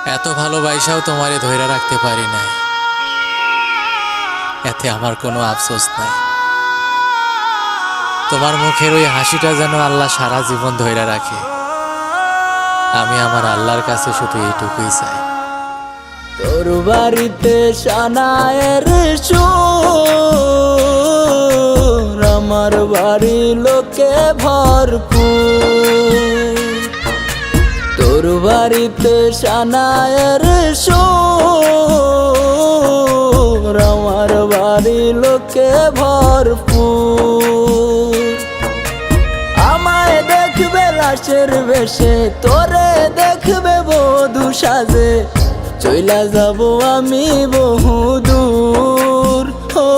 এত ভালোবাসাও তোমারে ধইরা রাখতে পারি নাই, এতে আমার কোনো আফসোস নাই। তোমার মুখের ওই হাসিটা যেন আল্লাহ সারা জীবন ধইরা রাখে। আমি আমার আল্লাহর কাছে শুধু এইটুকুই চাই। তোর বাড়িতে সানায়ের সুর, আমার বাড়ি লোকে ভরপুর। তোর বাড়িতে সানায়ের সুর, আমার বাড়ি লোকে ভরপুর। আমায় দেখবে লাশের বেশে, তোরে দেখবে বধূ সাজে, চইলা যাব আমি বহুদূর। ও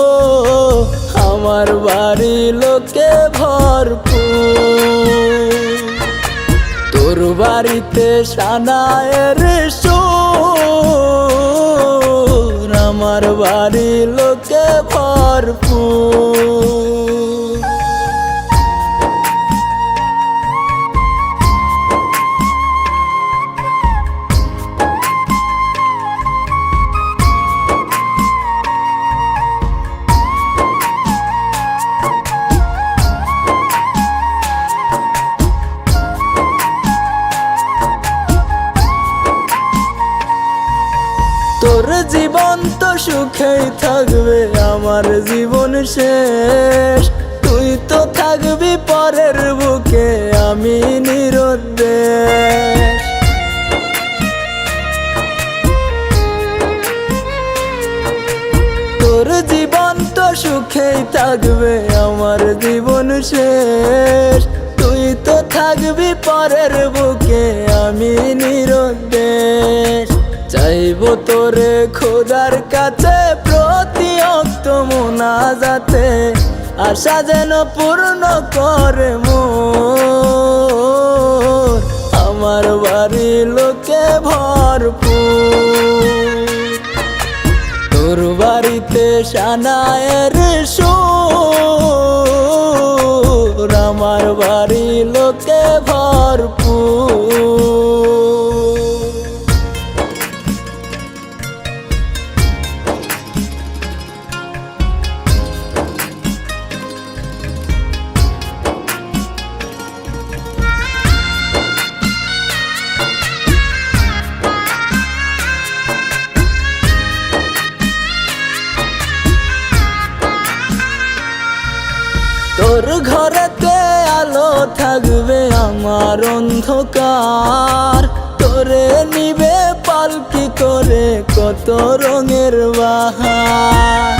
আমার বাড়ি লোকে ভরপুর। তোর বাড়িতে সানায়ের সুর, আমার বাড়ি লোকে ভরপুর। তোর জীবন তো সুখেই থাকবে, আমার জীবন শেষ। তুই তো থাকবি পরের বুকে, আমি নিরুদ্দেশ। তোর জীবন তো সুখেই থাকবে, আমার জীবন শেষ। তুই তো থাকবি পরের বুকে, আমি নিরুদ্দেশ। চাইবো তোরে খোদার কাছে প্রতি অক্ত মুনাজাতে, আশা যেন পূর্ণ করে মোর। আমার বাড়ি লোকে ভরপুর। তোর বাড়িতে সানায়ের সুর, আমার বাড়ি লোকে ভরপুর। তোর ঘরেতে আলো থাকবে, আমার অন্ধকার। তোরে নিবে পালকি করে কত রঙের বাহার।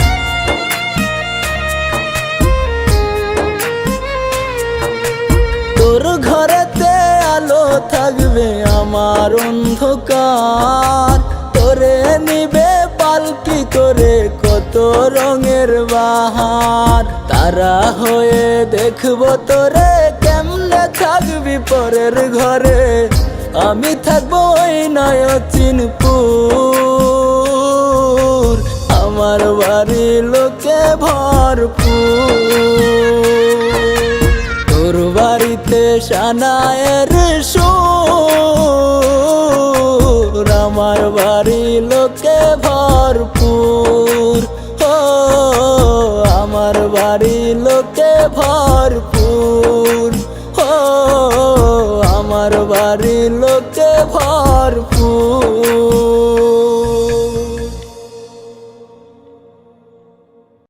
তোর ঘরেতে আলো থাকবে, আমার অন্ধকার। তোরে নিবে পালকি করে কত রঙের বাহার। তারা হয়ে দেখবো তোরে, কেমনে থাকবি পরের ঘরে। আমি থাকবো ওই নয়চিনপুর, আমার বাড়ি লোকে ভরপুর। তোর বাড়িতে সানায়ের সুর, আমার বাড়ি লোকে ভরপুর।